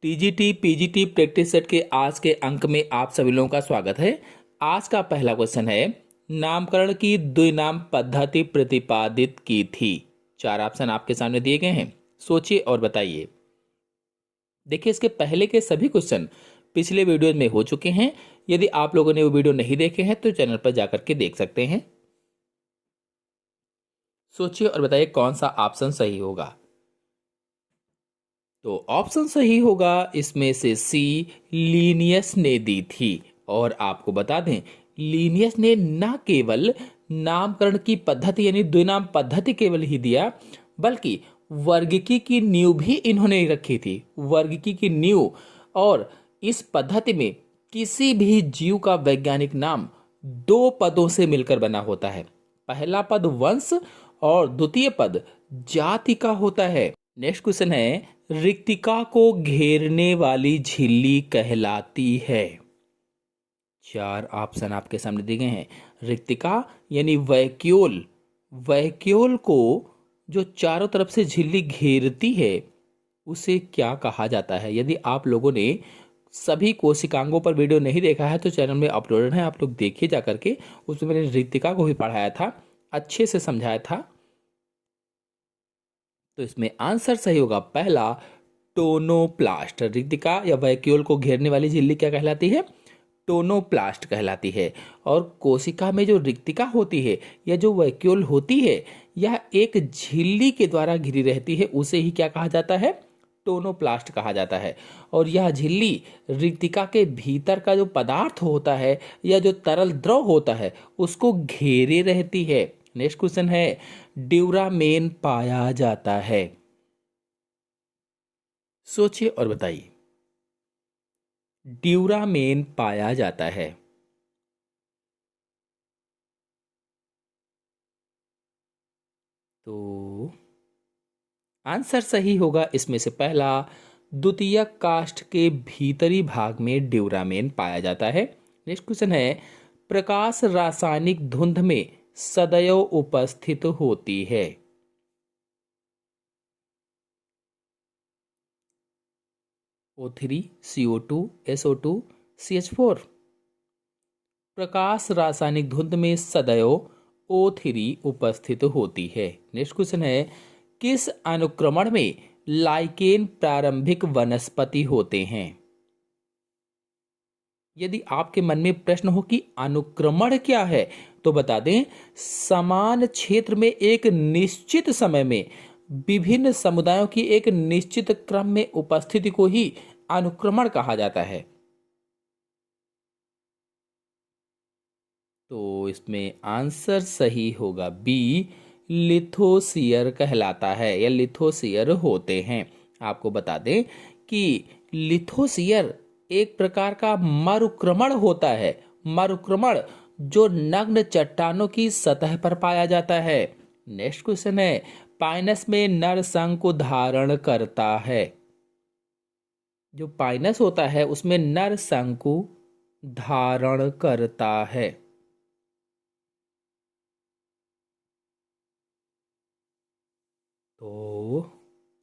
TGT PGT practice set के आज के अंक में आप सभी लोगों का स्वागत है। आज का पहला क्वेश्चन है, नामकरण की द्विनाम पद्धति प्रतिपादित की थी। चार ऑप्शन आपके सामने दिए गए हैं, सोचिए और बताइए। देखिए, इसके पहले के सभी क्वेश्चन पिछले वीडियो में हो चुके हैं। यदि आप लोगों ने वो वीडियो नहीं देखे हैं तो चैनल पर जाकर के देख सकते हैं। सोचिए और बताइए कौन सा ऑप्शन सही होगा। तो ऑप्शन सही होगा इसमें से सी, लीनियस ने दी थी। और आपको बता दें, लीनियस ने न केवल नामकरण की पद्धति यानी द्विनाम पद्धति केवल ही दिया, बल्कि वर्गीकी की नींव भी इन्होंने रखी थी। वर्गीकी की नींव। और इस पद्धति में किसी भी जीव का वैज्ञानिक नाम दो पदों से मिलकर बना होता है। पहला पद वंश और द्वितीय पद जाति का होता है। नेक्स्ट क्वेश्चन है, रिक्तिका को घेरने वाली झिल्ली कहलाती है। चार ऑप्शन आपके सामने दिए गए हैं। रिक्तिका यानी वैक्यूल। वैक्यूल को जो चारों तरफ से झिल्ली घेरती है उसे क्या कहा जाता है? यदि आप लोगों ने सभी कोशिकांगों पर वीडियो नहीं देखा है तो चैनल में अपलोडेड है, आप लोग देखिए जाकर के। उसमें मैंने रिक्तिका को भी पढ़ाया था, अच्छे से समझाया था। तो इसमें आंसर सही होगा पहला, टोनोप्लास्ट। रिक्तिका या वैक्यूल को घेरने वाली झिल्ली क्या कहलाती है? टोनोप्लास्ट कहलाती है। और कोशिका में जो रिक्तिका होती है या जो वैक्यूल होती है, यह एक झिल्ली के द्वारा घिरी रहती है, उसे ही क्या कहा जाता है? टोनोप्लास्ट कहा जाता है। और यह झिल्ली रिक्तिका के भीतर का जो पदार्थ होता है या जो तरल द्रव होता है उसको घेरे रहती है। नेक्स्ट क्वेश्चन है, ड्यूरामेन पाया जाता है। सोचिए और बताइए। ड्यूरामेन पाया जाता है। तो आंसर सही होगा इसमें से पहला, द्वितीयक काष्ठ के भीतरी भाग में ड्यूरामेन पाया जाता है। नेक्स्ट क्वेश्चन है, प्रकाश रासायनिक धुंध में सदैव उपस्थित होती है। O3, CO2, SO2, CH4। प्रकाश रासायनिक धुंध में सदैव O3 उपस्थित होती है। नेक्स्ट क्वेश्चन है, किस अनुक्रमण में लाइकेन प्रारंभिक वनस्पति होते हैं? यदि आपके मन में प्रश्न हो कि अनुक्रमण क्या है तो बता दें, समान क्षेत्र में एक निश्चित समय में विभिन्न समुदायों की एक निश्चित क्रम में उपस्थिति को ही अनुक्रमण कहा जाता है। तो इसमें आंसर सही होगा बी, लिथोसियर कहलाता है या लिथोसियर होते हैं। आपको बता दें कि लिथोसियर एक प्रकार का मरुक्रमण होता है। मरुक्रमण जो नग्न चट्टानों की सतह पर पाया जाता है। नेक्स्ट क्वेश्चन है, पाइनस में नर शंकु धारण करता है। जो पाइनस होता है उसमें नर शंकु धारण करता है। तो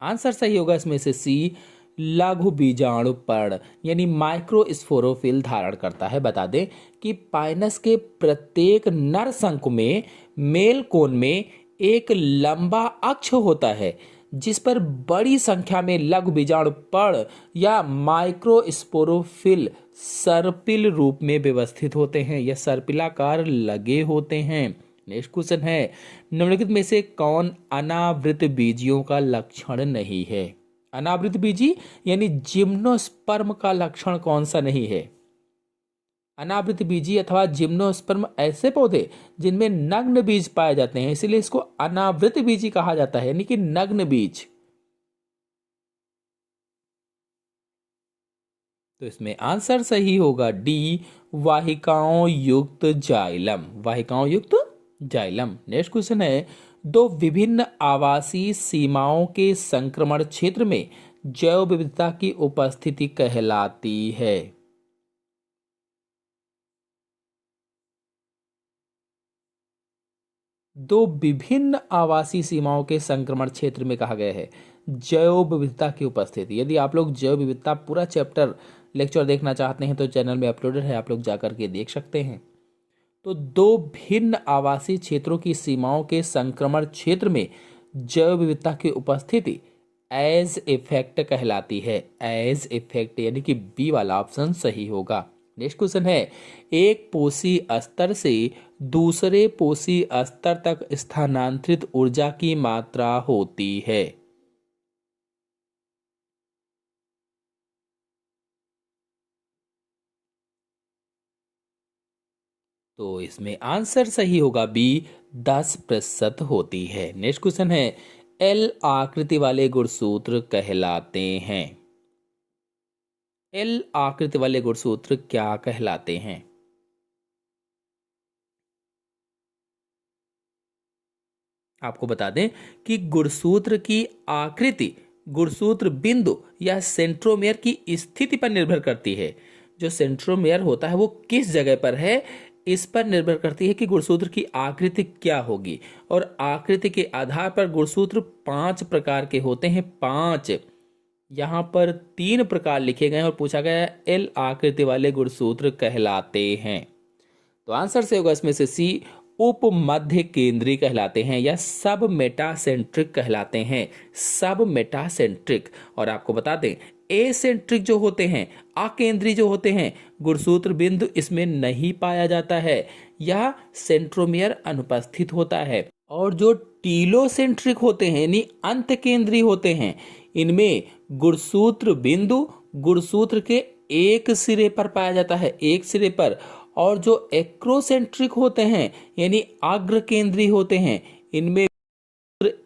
आंसर सही होगा इसमें से सी, लघु बीजाणु पर्ण यानी माइक्रोस्पोरोफिल धारण करता है। बता दें कि पाइनस के प्रत्येक नर शंकु में मेल कोन में एक लंबा अक्ष होता है जिस पर बड़ी संख्या में लघु बीजाणु पर्ण या माइक्रोस्पोरोफिल सर्पिल रूप में व्यवस्थित होते हैं या सर्पिलाकार लगे होते हैं। नेक्स्ट क्वेश्चन है, निम्नलिखित में से कौन अनावृत बीजियों का लक्षण नहीं है? अनावृत बीजी यानी जिम्नोस्पर्म का लक्षण कौन सा नहीं है? अनावृत बीजी अथवा जिम्नोस्पर्म ऐसे पौधे जिनमें नग्न बीज पाए जाते हैं, इसलिए इसको अनावृत बीजी कहा जाता है, यानी कि नग्न बीज। तो इसमें आंसर सही होगा डी, वाहिकाओं युक्त जाइलम। वाहिकाओं युक्त जाइलम। नेक्स्ट क्वेश्चन है, दो विभिन्न आवासीय सीमाओं के संक्रमण क्षेत्र में जैव विविधता की उपस्थिति कहलाती है। दो विभिन्न आवासीय सीमाओं के संक्रमण क्षेत्र में कहा गया है जैव विविधता की उपस्थिति। यदि आप लोग जैव विविधता पूरा चैप्टर लेक्चर देखना चाहते हैं तो चैनल में अपलोडेड है, आप लोग जाकर के देख सकते हैं। तो दो भिन्न आवासीय क्षेत्रों की सीमाओं के संक्रमण क्षेत्र में जैव विविधता की उपस्थिति एज इफेक्ट कहलाती है। एज इफेक्ट यानी कि बी वाला ऑप्शन सही होगा। नेक्स्ट क्वेश्चन है, एक पोषी स्तर से दूसरे पोषी स्तर तक स्थानांतरित ऊर्जा की मात्रा होती है। तो इसमें आंसर सही होगा बी, 10% होती है। नेक्स्ट क्वेश्चन है, एल आकृति वाले गुणसूत्र कहलाते हैं। एल आकृति वाले गुणसूत्र क्या कहलाते हैं? आपको बता दें कि गुणसूत्र की आकृति गुणसूत्र बिंदु या सेंट्रोमेयर की स्थिति पर निर्भर करती है। जो सेंट्रोमेयर होता है वो किस जगह पर है, इस पर निर्भर करती है कि गुणसूत्र की आकृति क्या होगी। और आकृति के आधार पर गुणसूत्र 5 प्रकार के होते हैं। 5, यहाँ पर 3 प्रकार लिखे गए और पूछा गया है एल आकृति वाले गुणसूत्र कहलाते हैं। तो आंसर से होगा इसमें से सी, उप मध्य केंद्री कहलाते हैं या सब मेटासेंट्रिक कहलाते हैं। सब मेटासेंट्रिक। और आपको बता दें एसेंट्रिक जो होते हैं, अकेंद्री जो होते हैं, गुणसूत्र बिंदु इसमें नहीं पाया जाता है या सेंट्रोमियर अनुपस्थित होता है। और जो टीलोसेंट्रिक होते हैं यानी अंत केंद्री होते हैं, इनमें गुणसूत्र बिंदु गुणसूत्र के एक सिरे पर पाया जाता है, एक सिरे पर। और जो एक्रोसेंट्रिक होते हैं यानी अग्र केंद्री होते हैं, इनमें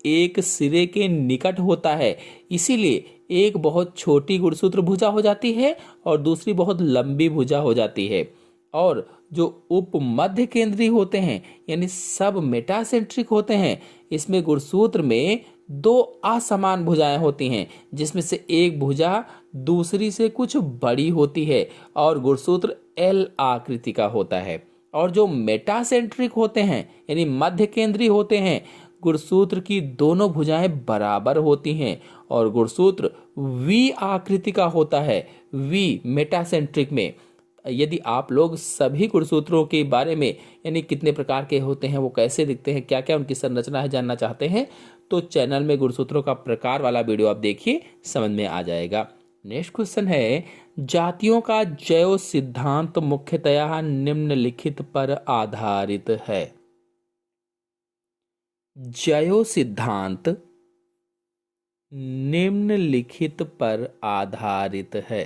एक सिरे के निकट होता है। इसीलिए एक बहुत छोटी गुणसूत्र भुजा हो जाती है और दूसरी बहुत लंबी भुजा हो जाती है। और जो उप मध्य केंद्री होते हैं यानी सब मेटासेंट्रिक होते हैं, इसमें गुणसूत्र में 2 असमान भुजाएं होती हैं, जिसमें से एक भुजा दूसरी से कुछ बड़ी होती है और गुणसूत्र एल आकृति का होता है। और जो मेटासेंट्रिक होते हैं यानी मध्य केंद्री होते हैं, गुणसूत्र की दोनों भुजाएं बराबर होती हैं और गुणसूत्र वी आकृति का होता है। वी मेटासेंट्रिक में। यदि आप लोग सभी गुणसूत्रों के बारे में यानी कितने प्रकार के होते हैं, वो कैसे दिखते हैं, क्या क्या उनकी संरचना है, जानना चाहते हैं तो चैनल में गुणसूत्रों का प्रकार वाला वीडियो आप देखिए, समझ में आ जाएगा। नेक्स्ट क्वेश्चन है, जातियों का जैव सिद्धांत मुख्यतया निम्नलिखित पर आधारित है। जैव सिद्धांत निम्नलिखित पर आधारित है।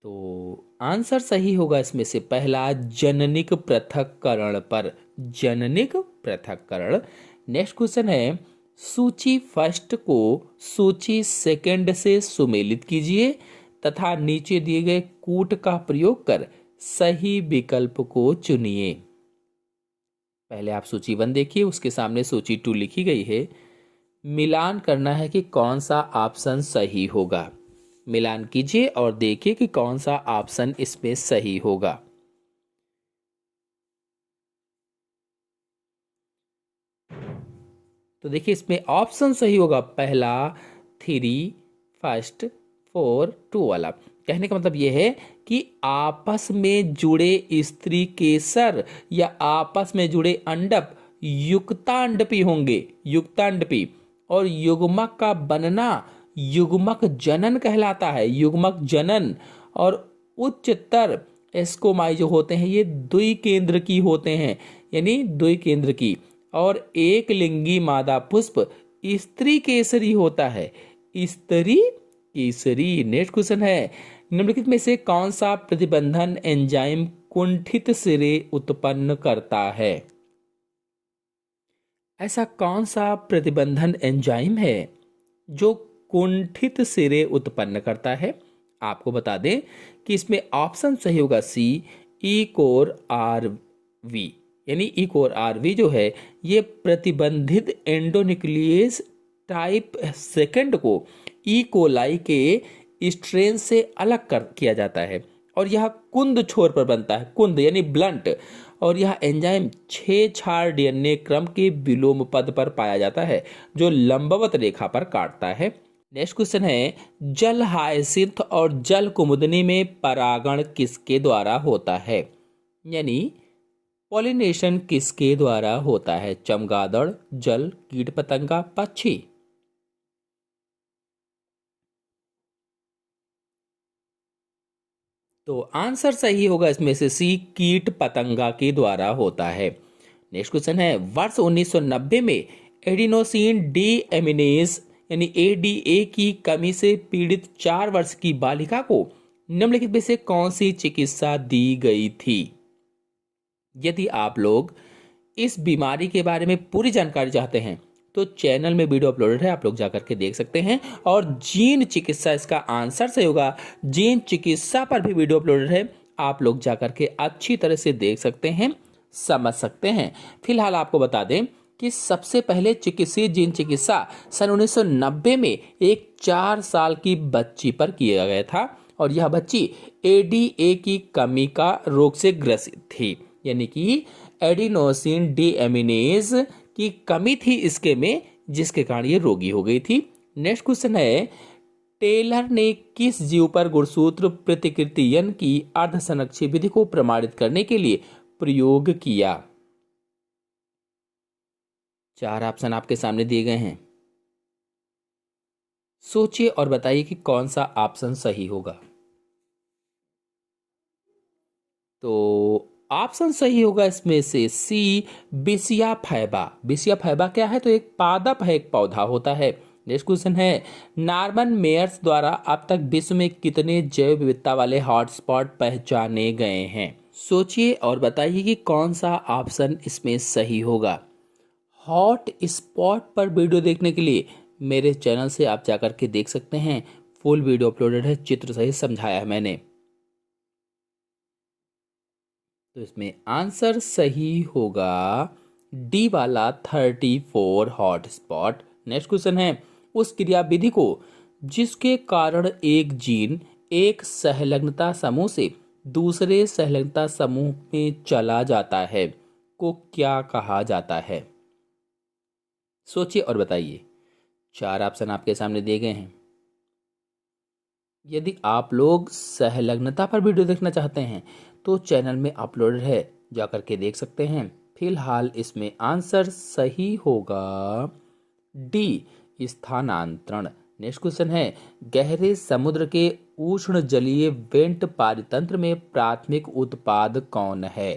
तो आंसर सही होगा इसमें से पहला, जननिक पृथक्करण पर। जननिक पृथक्करण। नेक्स्ट क्वेश्चन है, सूची फर्स्ट को सूची सेकंड से सुमेलित कीजिए तथा नीचे दिए गए कूट का प्रयोग कर सही विकल्प को चुनिए। पहले आप सूची 1 देखिए, उसके सामने सूची 2 लिखी गई है। मिलान करना है कि कौन सा ऑप्शन सही होगा। मिलान कीजिए और देखिए कि कौन सा ऑप्शन इसमें सही होगा। तो देखिए इसमें ऑप्शन सही होगा पहला 3 फर्स्ट 4 2 वाला। कहने का मतलब यह है कि आपस में जुड़े स्त्री केसर या आपस में जुड़े अंडप युक्तांडपी होंगे, युक्तांडपी। और युग्मक का बनना युग्मक जनन कहलाता है, युग्मक जनन। और उच्चतर एस्कोमाई जो होते हैं ये द्विकेंद्र की होते हैं यानी द्विकेंद्र की। और एक लिंगी मादा पुष्प स्त्री केसरी होता है, स्त्री केसरी। नेक्स्ट क्वेश्चन है, निम्नलिखित में से कौन सा प्रतिबंधन एंजाइम कुंठित सिरे उत्पन्न करता है। ऐसा कौन सा प्रतिबंधन एंजाइम है जो कुंठित सिरे उत्पन्न करता है। आपको बता दें कि इसमें ऑप्शन सही होगा सी, ई-कोर आर-वी। यानी ई-कोर आर-वी जो है ये प्रतिबंधित एंडोन्यूक्लियस टाइप सेकंड को ई कोलाई के स्ट्रेन से अलग किया जाता है और यह कुंद छोर पर बनता है, कुंद यानी ब्लंट। और यह एंजाइम 6 क्षार डीएनए क्रम के विलोम पद पर पाया जाता है जो लंबवत रेखा पर काटता है। नेक्स्ट क्वेश्चन है, जल हायसिंथ और जल कुमुदनी में परागण किसके द्वारा होता है? यानी पॉलिनेशन किसके द्वारा होता है? चमगादड़, जल, कीट पतंगा, पक्षी। तो आंसर सही होगा इसमें से सी, कीट पतंगा के द्वारा होता है। नेक्स्ट क्वेश्चन है, वर्ष 1990 में एडिनोसिन डी एमिनेज यानी एडीए की कमी से पीड़ित 4 वर्ष की बालिका को निम्नलिखित में से कौन सी चिकित्सा दी गई थी? यदि आप लोग इस बीमारी के बारे में पूरी जानकारी चाहते हैं तो चैनल में वीडियो अपलोडेड है, आप लोग जाकर के देख सकते हैं। और जीन चिकित्सा इसका आंसर सही होगा। जीन चिकित्सा पर भी वीडियो अपलोडेड है, आप लोग जाकर के अच्छी तरह से देख सकते हैं, समझ सकते हैं। फिलहाल आपको बता दें कि सबसे पहले चिकित्सीय जीन चिकित्सा सन 1990 में एक 4 साल की बच्ची पर किया गया था और यह बच्ची एडीए की कमी का रोग से ग्रसित थी, यानी कि एडिनोसिन डीएमिनेज की कमी थी इसके में, जिसके कारण ये रोगी हो गई थी। नेक्स्ट क्वेश्चन है, टेलर ने किस जीव पर गुणसूत्र प्रतिकृतियन की अर्धसंरक्षी विधि को प्रमाणित करने के लिए प्रयोग किया? 4 ऑप्शन आपके सामने दिए गए हैं, सोचिए और बताइए कि कौन सा ऑप्शन सही होगा। तो ऑप्शन सही होगा इसमें से सी, बिसिया फैबा। बिसिया फैबा क्या है? तो एक पादप है, एक पौधा होता है। नेक्स्ट क्वेश्चन है, नॉर्मन मेयर्स द्वारा अब तक विश्व में कितने जैव विविधता वाले हॉटस्पॉट पहचाने गए हैं? सोचिए और बताइए कि कौन सा ऑप्शन इसमें सही होगा। हॉट स्पॉट पर वीडियो देखने के लिए मेरे चैनल से आप जाकर के देख सकते हैं, फुल वीडियो अपलोडेड है, चित्र सहित समझाया है मैंने। तो इसमें आंसर सही होगा डी वाला 34 हॉटस्पॉट। नेक्स्ट क्वेश्चन है, उस क्रियाविधि को जिसके कारण एक जीन एक संलग्नता समूह से दूसरे संलग्नता समूह में चला जाता है को क्या कहा जाता है? सोचिए और बताइए। 4 ऑप्शन आपके सामने दिए गए हैं। यदि आप लोग संलग्नता पर वीडियो देखना चाहते हैं तो चैनल में अपलोडेड है, जाकर के देख सकते हैं। फिलहाल इसमें आंसर सही होगा डी, स्थानांतरण। नेक्स्ट क्वेश्चन है, गहरे समुद्र के उष्ण जलीय वेंट पारितंत्र में प्राथमिक उत्पाद कौन है?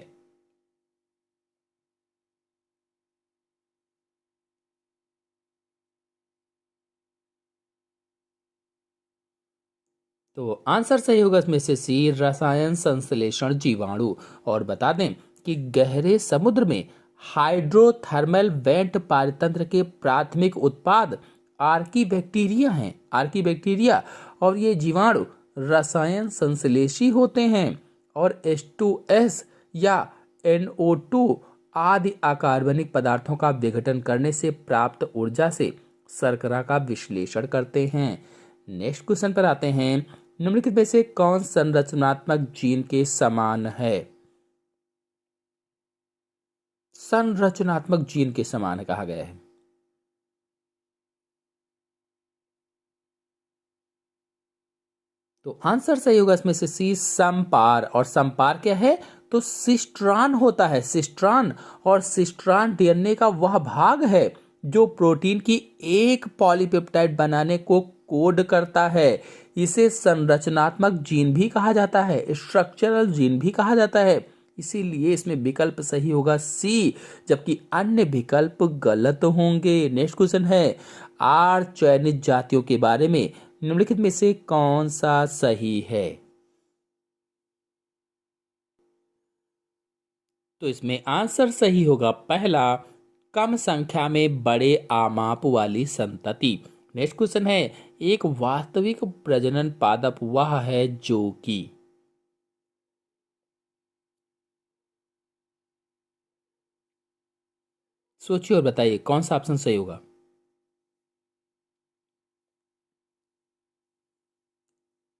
तो आंसर सही होगा इसमें से सी, रसायन संश्लेषण जीवाणु। और बता दें कि गहरे समुद्र में हाइड्रोथर्मल वेंट पारितंत्र के प्राथमिक उत्पाद आर्कीबैक्टीरिया हैं, आर्कीबैक्टीरिया। और ये जीवाणु रसायन संश्लेषी होते हैं और H2S या NO2 आदि अकार्बनिक पदार्थों का विघटन करने से प्राप्त ऊर्जा से शर्करा का विश्लेषण करते हैं। नेक्स्ट क्वेश्चन पर आते हैं, निम्नलिखित में से कौन संरचनात्मक जीन के समान है? संरचनात्मक जीन के समान कहा गया है। तो आंसर सही होगा इसमें से सी, संपार। और संपार क्या है? तो सिस्ट्रान होता है, सिस्ट्रान। और सिस्ट्रान डीएनए का वह भाग है जो प्रोटीन की एक पॉलीपेप्टाइड बनाने को कोड करता है। इसे संरचनात्मक जीन भी कहा जाता है, स्ट्रक्चरल जीन भी कहा जाता है। इसीलिए इसमें विकल्प सही होगा सी, जबकि अन्य विकल्प गलत होंगे। नेक्स्ट क्वेश्चन है, आर चयनित जातियों के बारे में निम्नलिखित में से कौन सा सही है? तो इसमें आंसर सही होगा पहला, कम संख्या में बड़े आमाप वाली संतति। नेक्स्ट क्वेश्चन है, एक वास्तविक प्रजनन पादप वह है जो कि। सोचिए और बताइए कौन सा ऑप्शन सही होगा।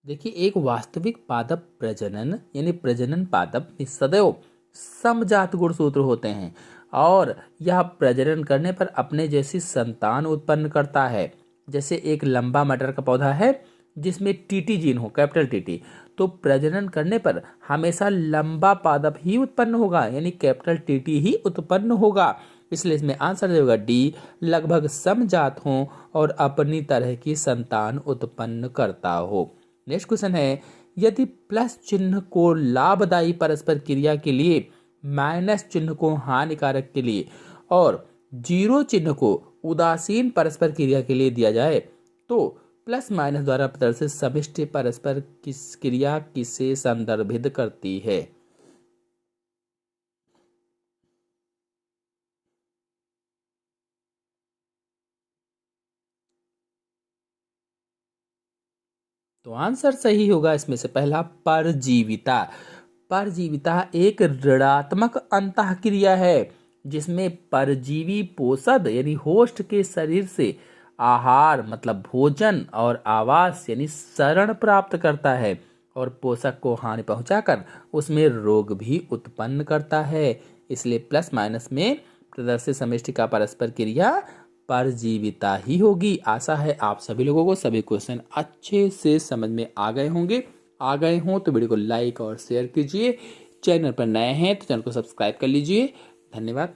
देखिए, एक वास्तविक पादप प्रजनन यानी प्रजनन पादप में सदैव समजात गुणसूत्र होते हैं और यह प्रजनन करने पर अपने जैसी संतान उत्पन्न करता है। जैसे एक लंबा मटर का पौधा है जिसमें टीटी जीन हो, कैपिटल टीटी, तो प्रजनन करने पर हमेशा लंबा पादप ही उत्पन्न होगा, यानी कैपिटल टीटी ही उत्पन्न होगा। इसलिए इसमें आंसर देगा डी, लगभग समजात हो और अपनी तरह की संतान उत्पन्न करता हो। नेक्स्ट क्वेश्चन है, यदि प्लस चिन्ह को लाभदायी परस्पर क्रिया के लिए, माइनस चिन्ह को हानिकारक के लिए और जीरो चिन्ह को उदासीन परस्पर क्रिया के लिए दिया जाए तो प्लस माइनस द्वारा प्रदर्शित समष्टि परस्पर क्रिया किसे संदर्भित करती है? तो आंसर सही होगा इसमें से पहला, परजीविता। परजीविता एक ऋणात्मक अंतःक्रिया है जिसमें परजीवी पोषक यानी होस्ट के शरीर से आहार मतलब भोजन और आवास यानी शरण प्राप्त करता है और पोषक को हानि पहुंचाकर उसमें रोग भी उत्पन्न करता है। इसलिए प्लस माइनस में प्रदर्शित समष्टि का परस्पर क्रिया परजीविता ही होगी। आशा है आप सभी लोगों को सभी क्वेश्चन अच्छे से समझ में आ गए होंगे। आ गए हों तो वीडियो को लाइक और शेयर कीजिए। चैनल पर नए हैं तो चैनल को सब्सक्राइब कर लीजिए। धन्यवाद।